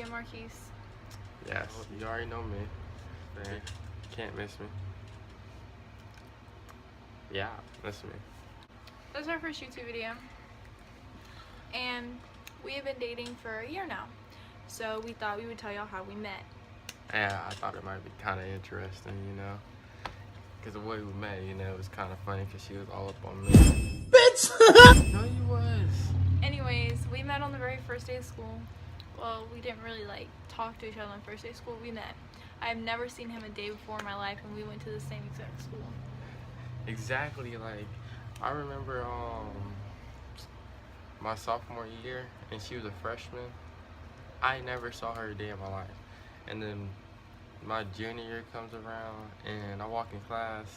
and Marquise. Yes, you already know me. Man, can't miss me. Yeah, miss me. This is our first YouTube video. And we have been dating for a year now. So we thought we would tell y'all how we met. Yeah, I thought it might be kind of interesting, you know. Because the way we met, you know, it was kind of funny because she was all up on me. Bitch! No, you was. Anyways, we met on the very first day of school. Well, we didn't really like talk to each other on the first day of school. We met. I've never seen him a day before in my life, and we went to the same exact school. Exactly, like, I remember my sophomore year, and she was a freshman. I never saw her a day in my life. And then my junior year comes around, and I walk in class,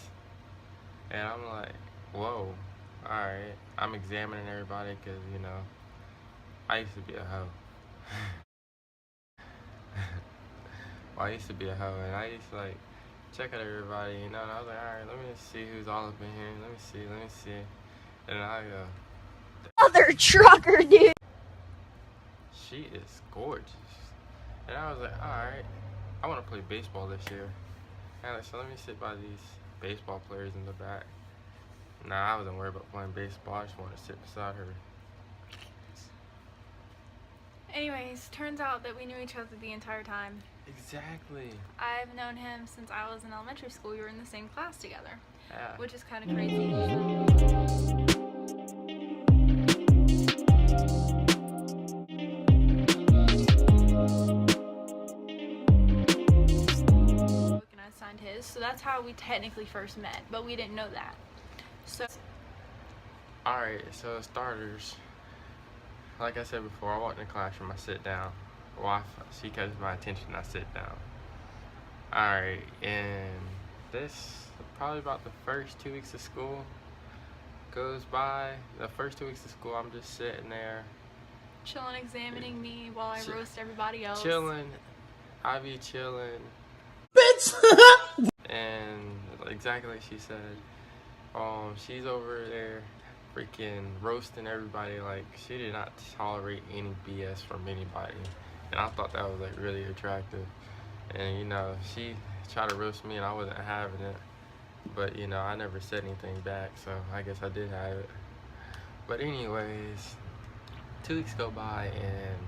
and I'm like, whoa, alright. I'm examining everybody because, you know, I used to be a hoe. Well, I used to be a hoe, and I used to, like, check out everybody, you know, and I was like, alright, let me see who's all up in here. Let me see. And I go, Mother trucker, dude. she is gorgeous. And I was like, alright, I want to play baseball this year. And like, so let me sit by these baseball players in the back. Nah, I wasn't worried about playing baseball. I just wanted to sit beside her. Anyways, turns out that we knew each other the entire time. Exactly. I've known him since I was in elementary school. We were in the same class together, Yeah. which is kind of crazy. And I signed his, so that's how we technically first met, but we didn't know that. So, Alright, so starters, like I said before, I walked in the classroom, I sit down. Well, she catches my attention, I sit down. Alright, and this, probably about the first 2 weeks of school goes by. The first 2 weeks of school, I'm just sitting there. chilling, examining me while I roast everybody else. Chilling. I be chilling. Bitch. And exactly like she said, she's over there freaking roasting everybody. Like, she did not tolerate any BS from anybody, and I thought that was like really attractive. And you know, she tried to roast me and I wasn't having it, but you know, I never said anything back, so I guess I did have it. But anyways, 2 weeks go by and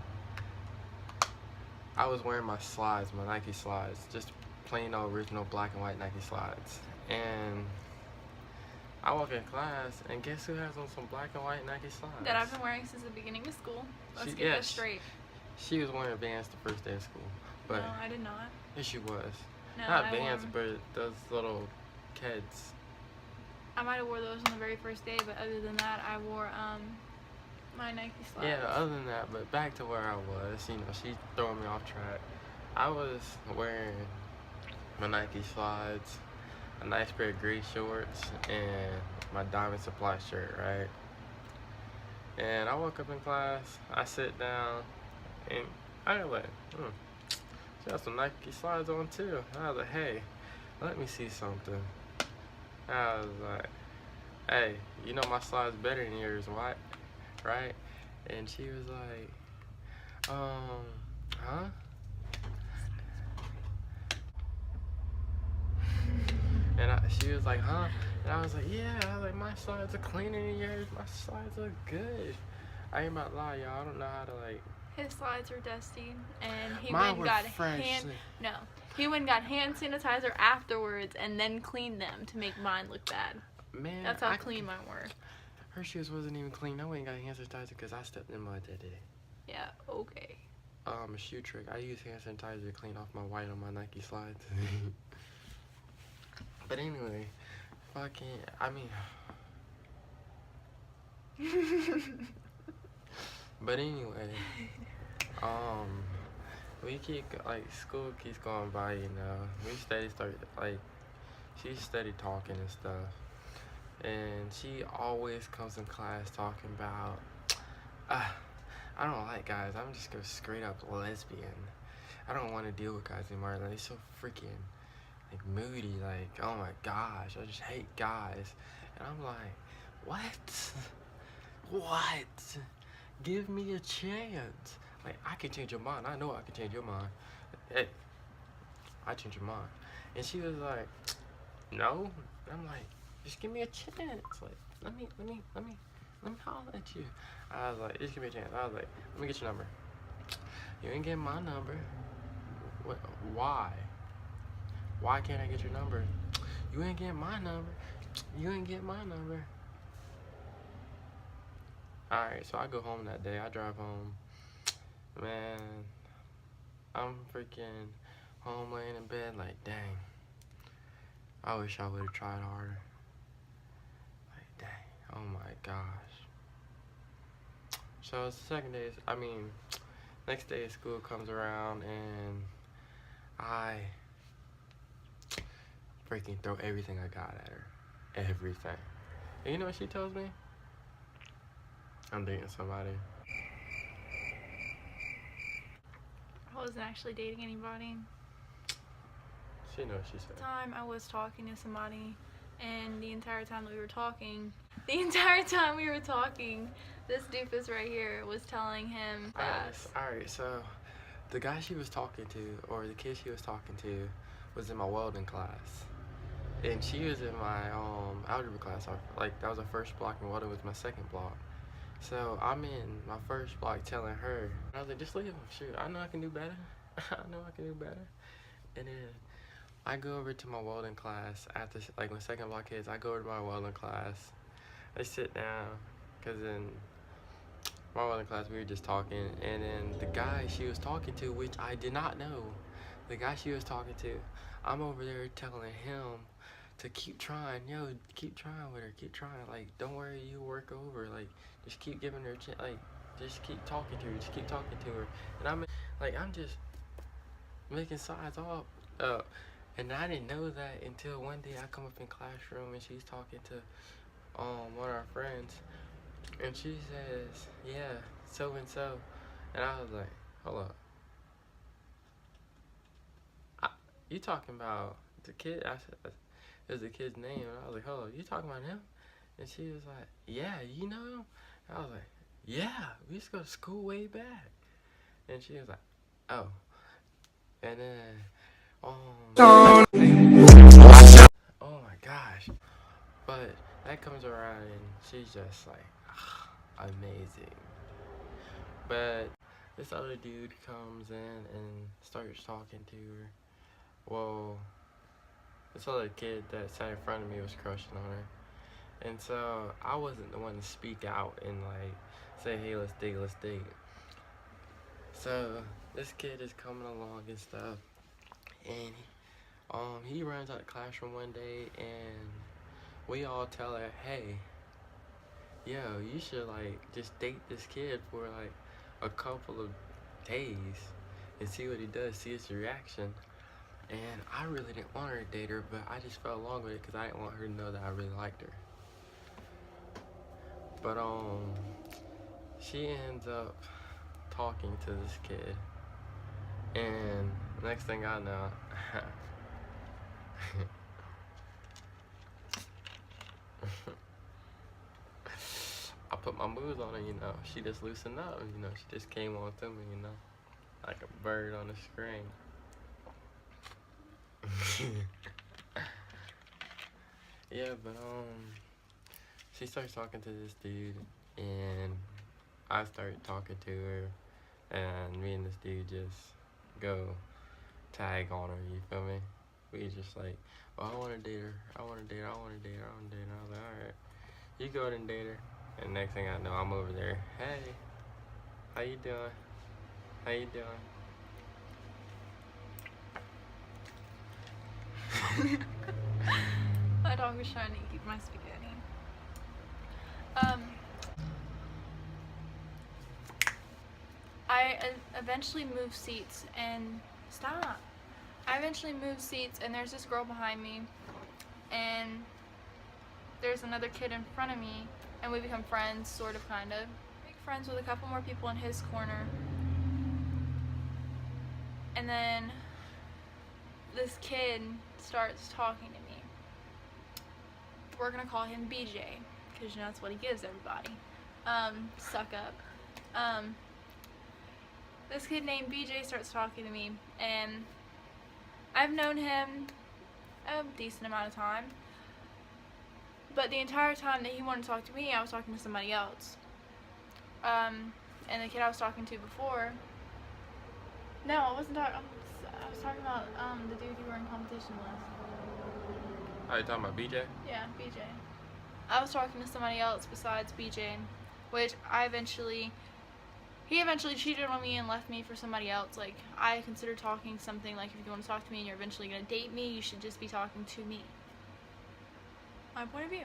I was wearing my slides, my Nike slides, just plain old original black and white Nike slides. And I walk in class, and guess who has on some black and white Nike slides? That I've been wearing since the beginning of school. Let's get that straight. She was wearing Vans the first day of school. But no, I did not. yes, she was. No, Not I Vans, wore, but those little kids. I might have wore those on the very first day, but other than that, I wore my Nike slides. Yeah, other than that, but back to where I was, you know, she's throwing me off track. I was wearing my Nike slides, a nice pair of gray shorts, and my Diamond Supply shirt, right? And I woke up in class, I sit down, and I was like, she has some Nike slides on too. And I was like, hey, let me see something. I was like, hey, you know my slides better than yours, what? Right? And she was like, huh? And she was like, huh? And I was like, yeah. I was like, my slides are cleaner than yours. My slides look good. I ain't about to lie, y'all. I don't know how to, like... His slides were dusty, and he Mine went and were got fresh. he went and got hand sanitizer afterwards, and then cleaned them to make mine look bad. Man, That's how clean mine were. Her shoes wasn't even clean. I went and got hand sanitizer because I stepped in mud that day. Yeah, okay. A shoe trick. I use hand sanitizer to clean off my white on my Nike slides. But anyway, but anyway, we keep, like, school keeps going by, you know. She steady talking and stuff. And she always comes in class talking about, I don't like guys. I'm just go straight up lesbian. I don't want to deal with guys anymore. Like, they're so freaking, like, moody. Like, oh my gosh, I just hate guys. And I'm like, what? What? Give me a chance. Like, I can change your mind. I know I can change your mind. Hey, I change your mind. And she was like, no. And I'm like, just give me a chance. Like, let me holler at you. I was like, just give me a chance. I was like, let me get your number. You ain't getting my number. What? Why? Why can't I get your number? You ain't getting my number. You ain't getting my number. Alright, so I go home that day. I drive home. Man, I'm freaking home laying in bed like, dang. I wish I would have tried harder. Like, dang. Oh my gosh. So it's the second day, next day school comes around and I freaking throw everything I got at her. Everything. And you know what she tells me? I'm dating somebody. I wasn't actually dating anybody. She knows what she said. Time I was talking to somebody, and the entire time we were talking, this doofus right here was telling him that. Alright, so the guy she was talking to, or the kid she was talking to, was in my welding class. And she was in my algebra class. Like, that was the first block, and welding was my second block. So I'm in my first block telling her, I was like, just leave him. Shoot, I know I can do better. I know I can do better. And then I go over to my welding class after, like, when second block hits, I go over to my welding class. I sit down, because in my welding class we were just talking, and then the guy she was talking to, which I did not know, the guy she was talking to, I'm over there telling him to keep trying, keep trying with her, keep trying, like, don't worry, you work over, like, just keep giving her a chance, like, just keep talking to her, just keep talking to her. And I'm just making sides all up. And I didn't know that until one day I come up in classroom and she's talking to one of our friends, and she says, yeah, so and so. And I was like, hold up, you talking about the kid? I said, it was the kid's name, and I was like, hold up, you talking about him? And she was like, yeah, you know him? And I was like, yeah, we used to go to school way back. And she was like, oh. And then oh my gosh. But that comes around and she's just like, amazing. But this other dude comes in and starts talking to her. Well, this other kid that sat in front of me was crushing on her. And so I wasn't the one to speak out and like say, hey, let's date. So this kid is coming along and stuff, and he runs out of the classroom one day, and we all tell her, hey, yo, you should like just date this kid for like a couple of days and see what he does, see his reaction. And I really didn't want her to date her, but I just fell along with it because I didn't want her to know that I really liked her. But she ends up talking to this kid, and next thing I know, I put my moves on her, she just loosened up, she just came on to me, like a bird on a string. Yeah, but she starts talking to this dude, and I started talking to her, and me and this dude just go tag on her, you feel me? We just like, oh, I want to date her, I want to date her, I want to date her, I want to date her. I was like, alright, you go ahead and date her. And next thing I know, I'm over there, hey, how you doing? How you doing? My dog was trying to eat my spaghetti. I eventually moved seats and there's this girl behind me, and there's another kid in front of me, and we become friends, sort of, kind of. Make friends with a couple more people in his corner, and then this kid starts talking to me. We're gonna call him BJ, because that's what he gives everybody. Suck up. this kid named BJ starts talking to me, and I've known him a decent amount of time, but the entire time that he wanted to talk to me, I was talking to somebody else. And the kid I was talking to before, no, I wasn't talking, I was talking about the dude you were in competition with. Are you talking about BJ? Yeah, BJ. I was talking to somebody else besides BJ, which he eventually cheated on me and left me for somebody else. Like, I consider talking something like, if you want to talk to me and you're eventually going to date me, you should just be talking to me. My point of view.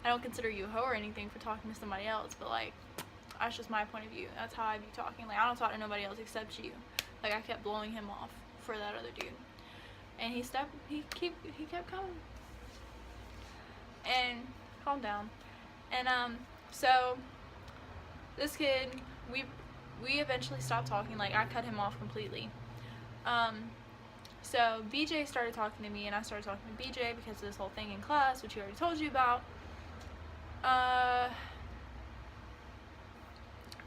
I don't consider you a hoe or anything for talking to somebody else, but like, that's just my point of view. That's how I be talking. Like, I don't talk to nobody else except you. Like, I kept blowing him off for that other dude, and he kept coming. And calm down. And so this kid, we eventually stopped talking. Like, I cut him off completely. So BJ started talking to me, and I started talking to BJ because of this whole thing in class, which he already told you about.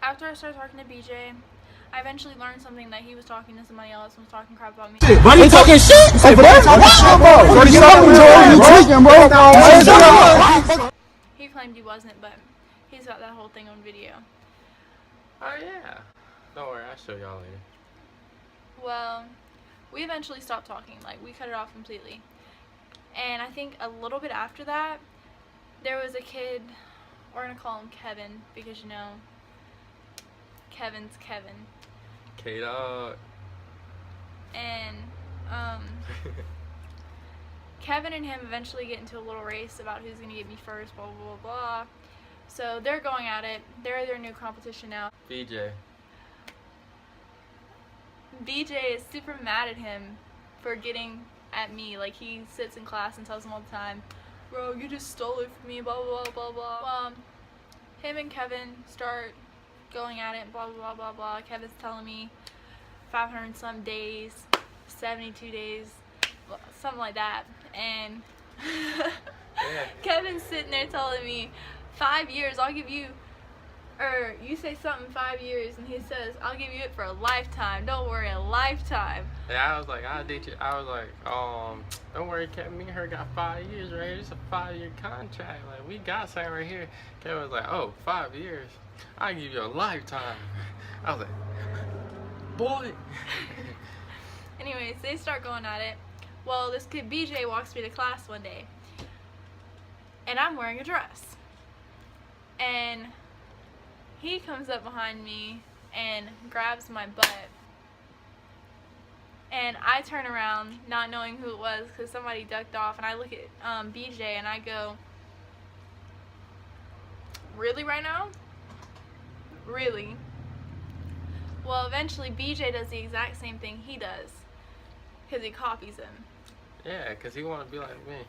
After I started talking to BJ, I eventually learned something, that he was talking to somebody else and was talking crap about me. But he talking shit. Say, bro, He claimed he wasn't, but he's got that whole thing on video. Oh yeah. Don't worry, I'll show y'all later. Well, we eventually stopped talking. Like, we cut it off completely. And I think a little bit after that, there was a kid, we're gonna call him Kevin, because you know, Kevin's Kevin. K-Dog. And Kevin and him eventually get into a little race about who's gonna get me first, blah blah blah blah. So they're going at it. They're their new competition now. BJ. BJ is super mad at him for getting at me. Like, he sits in class and tells him all the time, bro, you just stole it from me, blah blah blah blah blah. Well, him and Kevin start going at it, blah blah blah blah. Kevin's telling me 500 and some days, 72 days, something like that. And Yeah. Kevin's sitting there telling me 5 years, I'll give you, or you say something 5 years, and he says, I'll give you it for a lifetime. Don't worry, a lifetime. Yeah, I was like, I'll date you. I was like, don't worry, Kevin, me and her got 5 years right here. It's a 5-year contract. Like, we got something right here. Kevin was like, oh, 5 years. I'll give you a lifetime. I was like, boy. Anyways, they start going at it. Well, this kid BJ walks me to class one day, and I'm wearing a dress. And he comes up behind me and grabs my butt. And I turn around, not knowing who it was, because somebody ducked off, and I look at BJ and I go, really right now? Really? Well, eventually BJ does the exact same thing he does, because he copies him. Yeah, because he wanted to be like me.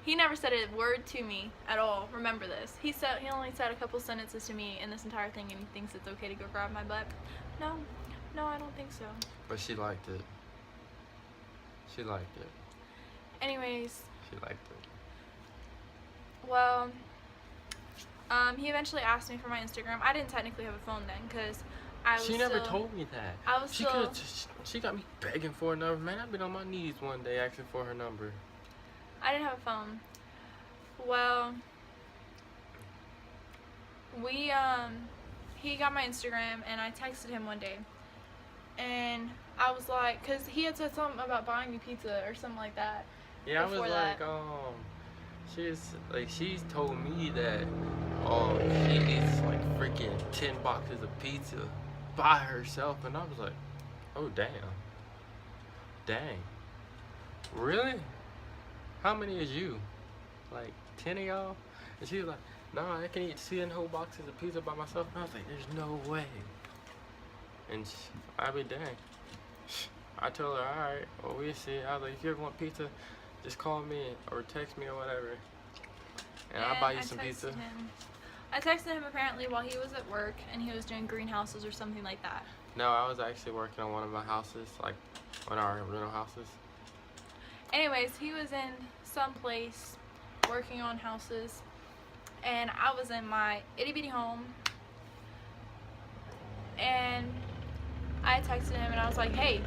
He never said a word to me at all. Remember this. He only said a couple sentences to me in this entire thing, and he thinks it's okay to go grab my butt. No, I don't think so. But she liked it. She liked it. Anyways, She liked it. well, he eventually asked me for my Instagram. I didn't technically have a phone then, because I was She never told me that. I was still... She got me begging for a number. Man, I've been on my knees one day asking for her number. I didn't have a phone. Well, he got my Instagram, and I texted him one day. And I was like, because he had said something about buying me pizza or something like that. Yeah, I was Before like, she's told me that, she eats like freaking 10 boxes of pizza by herself, and I was like, oh dang, really? How many is you? Like 10 of y'all? And she was like, nah, I can eat 10 whole boxes of pizza by myself. And I was like, there's no way. And I be dang. I told her, alright, well, we'll see. I was like, if you ever want pizza, just call me or text me or whatever. And I'll buy you some pizza. I texted him apparently while he was at work, and he was doing greenhouses or something like that. No, I was actually working on one of my houses, like one of our rental houses. Anyways, he was in some place working on houses, and I was in my itty bitty home And I texted him and I was like, hey,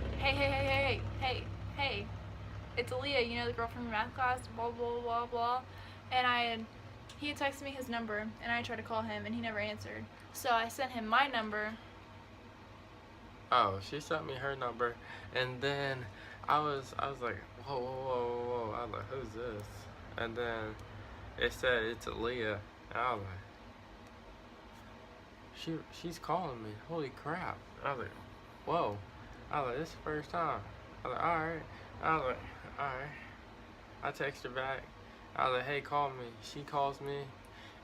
it's Aaliyah, you know, the girl from your math class, blah, blah, blah, blah. And he had texted me his number, and I tried to call him, and he never answered. So I sent him my number. Oh, she sent me her number, and then I was like, whoa. I was like, who's this? And then it said it's Aaliyah, and I was like, she's calling me. Holy crap! I was like, whoa. I was like, this is the first time. I was like, all right. I was like, all right. I text her back. I was like, hey, call me. She calls me,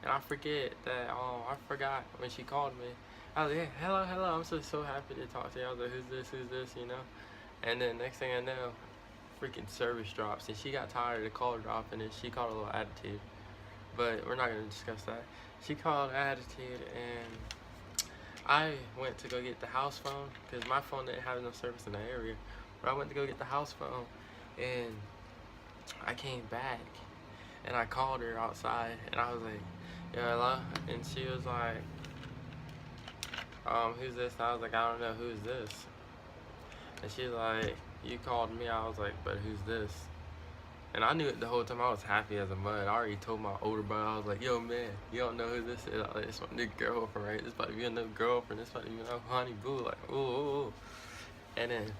and I forget that. I forgot when she called me. I was like, hey, hello. I'm so happy to talk to you. I was like, who's this, you know? And then next thing I know, freaking service drops, and she got tired of the call dropping, and she called a little attitude. But we're not gonna discuss that. She called attitude, and I went to go get the house phone because my phone didn't have no service in the area. But I went to go get the house phone, and I came back, and I called her outside, and I was like, yeah, hello? And she was like, who's this? And I was like, I don't know, who's this? And she's like, you called me. I was like, but who's this? And I knew it the whole time. I was happy as a mud. I already told my older brother, I was like, yo, man, you don't know who this is. I was like, it's my new girlfriend, right? This about to be a new girlfriend. This about to be my honey boo. Like, ooh. And then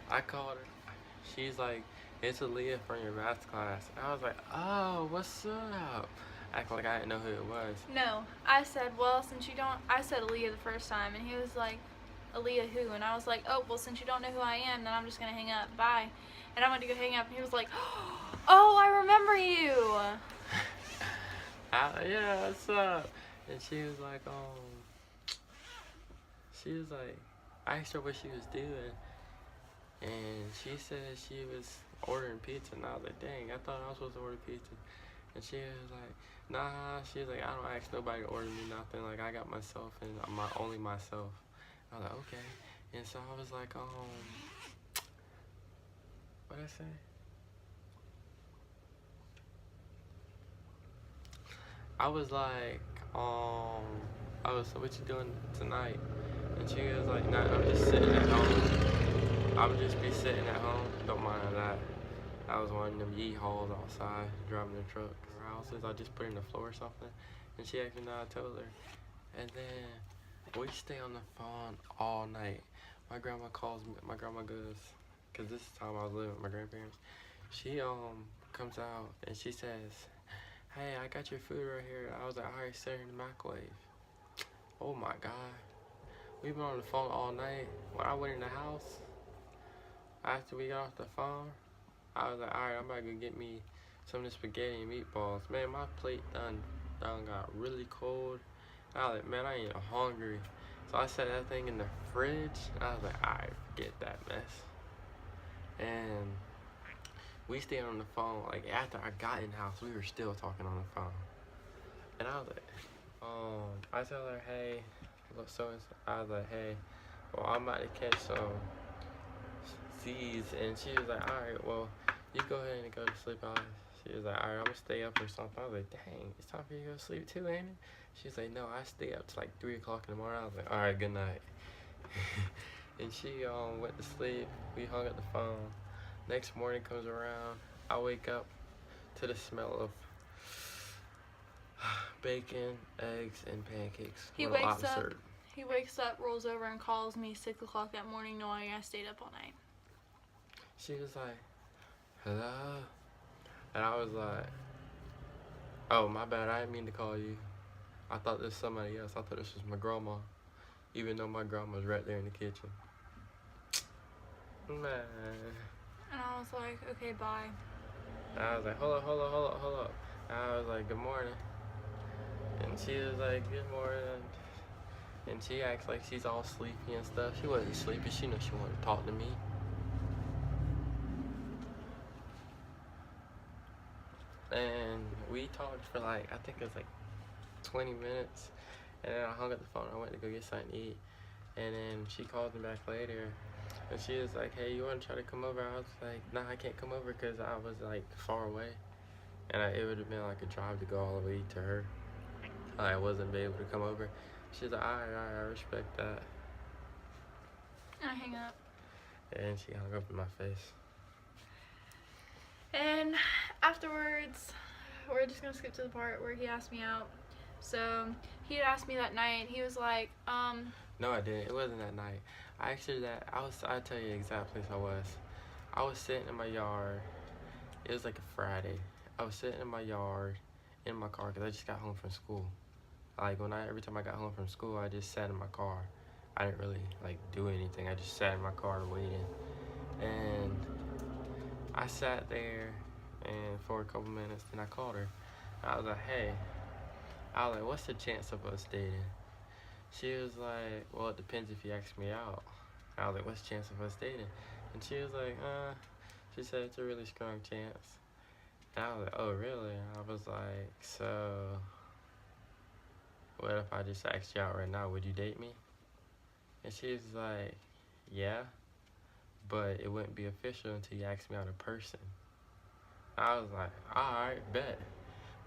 I called her. She's like, it's Aaliyah from your math class. And I was like, oh, what's up? Acting like I didn't know who it was. No, I said, well, since you don't, I said Aaliyah the first time, and he was like, Aaliyah who? And I was like, oh, well, since you don't know who I am, then I'm just gonna hang up, bye. And I went to go hang up, and he was like, oh, I remember you. Yeah, what's up? And she was like, I asked her what she was doing, and she said she was ordering pizza, and I was like, dang, I thought I was supposed to order pizza. And she was like, nah, she was like, I don't ask nobody to order me nothing, like, I got myself, and I'm only myself. I was like, okay. And so I was like, what'd I say? I was like, so what you doing tonight? And she was like, nah, I'm just sitting at home. I would just be sitting at home. Don't mind that. I was one of them yee-hauls outside, driving the truck or houses. I just put it in the floor or something. And she asked me, nah, I told her. And then we stay on the phone all night. My grandma calls me, my grandma goes, cause this is the time I was living with my grandparents. She comes out and she says, hey, I got your food right here. I was like, all right, set it in the microwave. Oh my God. We've been on the phone all night. When I went in the house, after we got off the phone, I was like, all right, I'm about to go get me some of the spaghetti and meatballs. Man, my plate done got really cold. I was like, man, I ain't hungry. So I set that thing in the fridge. And I was like, all right, forget that mess. And we stayed on the phone, like after I got in the house, we were still talking on the phone. And I was like, I tell her, hey, so I was like, hey, well, I'm about to catch some C's. And she was like, all right, well, you go ahead and go to sleep. She was like, all right, I'm gonna stay up or something. I was like, dang, it's time for you to go to sleep too, ain't it? She was like, no, I stay up till like 3 o'clock in the morning. I was like, all right, good night. And she went to sleep. We hung up the phone. Next morning comes around. I wake up to the smell of bacon, eggs, and pancakes. He wakes up, rolls over, and calls me 6 o'clock that morning, knowing I stayed up all night. She was like, hello? And I was like, oh, my bad, I didn't mean to call you. I thought this was somebody else. I thought this was my grandma, even though my grandma's right there in the kitchen. Man. And I was like, okay, bye. And I was like, hold up. And I was like, good morning. And she was like, good morning. And she acts like she's all sleepy and stuff. She wasn't sleepy. She knew she wanted to talk to me. And we talked for like, I think it was like 20 minutes. And then I hung up the phone. I went to go get something to eat. And then she called me back later. And she was like, hey, you want to try to come over? I was like, nah, I can't come over because I was like far away. And it would have been like a drive to go all the way to her. I wasn't be able to come over. She's like, all right, I respect that. And I hang up. And she hung up in my face. And afterwards, we're just gonna skip to the part where he asked me out. So he had asked me that night. He was like, No, I didn't. It wasn't that night. I'll tell you exact place I was. I was sitting in my yard. It was like a Friday. I was sitting in my yard, in my car, because I just got home from school. Like, every time I got home from school, I just sat in my car. I didn't really, like, do anything. I just sat in my car waiting. And I sat there, and for a couple minutes, then I called her. I was like, hey. I was like, what's the chance of us dating? She was like, well, it depends if you ask me out. I was like, what's the chance of us dating? And she was like, she said it's a really strong chance. And I was like, oh, really? I was like, so what if I just asked you out right now? Would you date me? And she was like, yeah, but it wouldn't be official until you ask me out in person. I was like, all right, bet.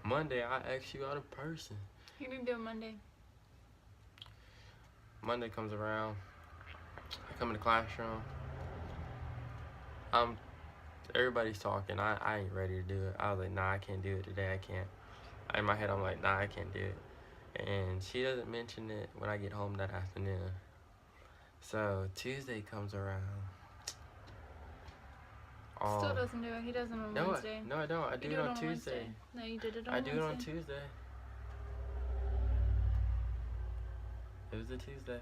Monday, I'll ask you out in person. you can do it Monday. Monday comes around. I come in the classroom. Everybody's talking. I ain't ready to do it. I was like, nah, I can't do it today. I can't. In my head, I'm like, nah, I can't do it. And she doesn't mention it when I get home that afternoon. So Tuesday comes around. Still doesn't do it. He does it on Wednesday. No, I don't. I do it on Tuesday. Wednesday. No, you did it on I Wednesday. do it on Tuesday. It was a Tuesday.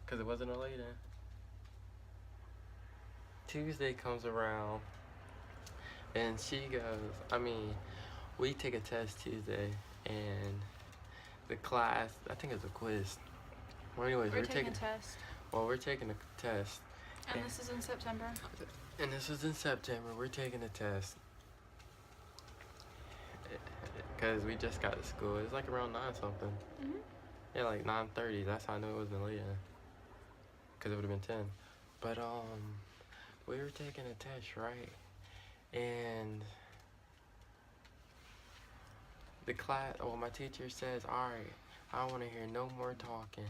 Because it wasn't a late-in. Tuesday comes around. And she goes, we take a test Tuesday. And the class, I think it's a quiz. Well, anyways, We're taking a test. Well, we're taking a test. And this is in September. And this was in September. We're taking a test. Because we just got to school. It was like around 9 something. Mhm. Yeah, like 9:30. That's how I knew it wasn't late. Because it would have been 10. But, we were taking a test, right? And the class, my teacher says, all right, I don't want to hear no more talking.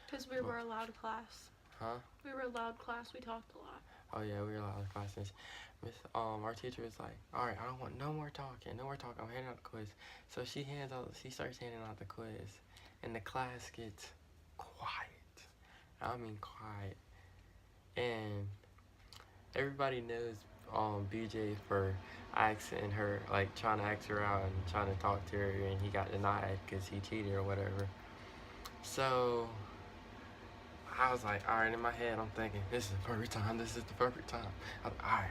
Because we were allowed class. Huh? We were allowed class. We talked a lot. Oh yeah, we were allowed in classes. Our teacher was like, all right, I don't want no more talking. I'm handing out the quiz. So she starts handing out the quiz, and the class gets quiet. I mean quiet. And everybody knows BJ for asking her, like trying to ask her out and trying to talk to her, and he got denied because he cheated or whatever. So I was like, all right, in my head, I'm thinking, this is the perfect time. I was like, all right.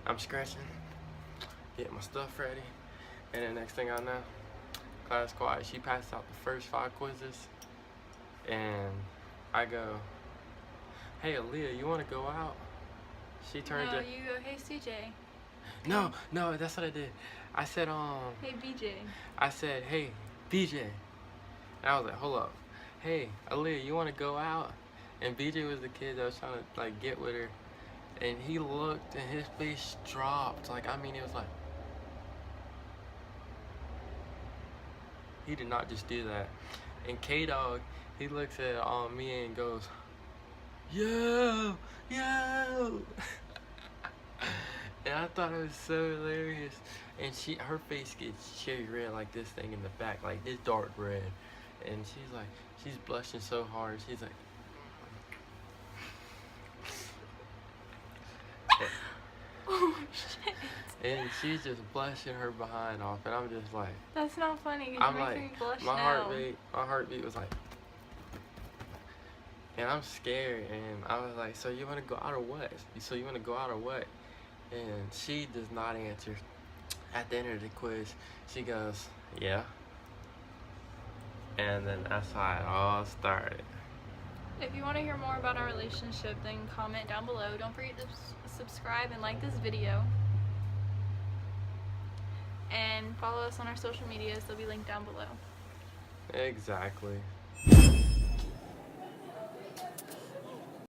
I'm scratching, getting my stuff ready. And the next thing I know, class quiet. She passed out the first 5 quizzes. And I go, hey, Aaliyah, you want to go out? She turned No, to... you go, hey, CJ. No, that's what I did. I said, Hey, BJ. I said, hey, BJ. And I was like, hold up. Hey, Aaliyah, you want to go out? And BJ was the kid that was trying to, like, get with her. And he looked, and his face dropped. Like, it was like... He did not just do that. And K-Dog, he looks at me and goes, yo! And I thought it was so hilarious. And her face gets cherry red like this thing in the back, like this dark red. And she's blushing so hard. She's like, Oh, shit. and she's just blushing her behind off, and I'm just like, That's not funny. I'm You're making me like, blush my now. heartbeat was like, and I'm scared, and I was like, so you want to go out or what? And she does not answer. At the end of the quiz, she goes, yeah. And then that's how it all started. If you want to hear more about our relationship, then comment down below. Don't forget to subscribe and like this video. And follow us on our social medias. They'll be linked down below. Exactly.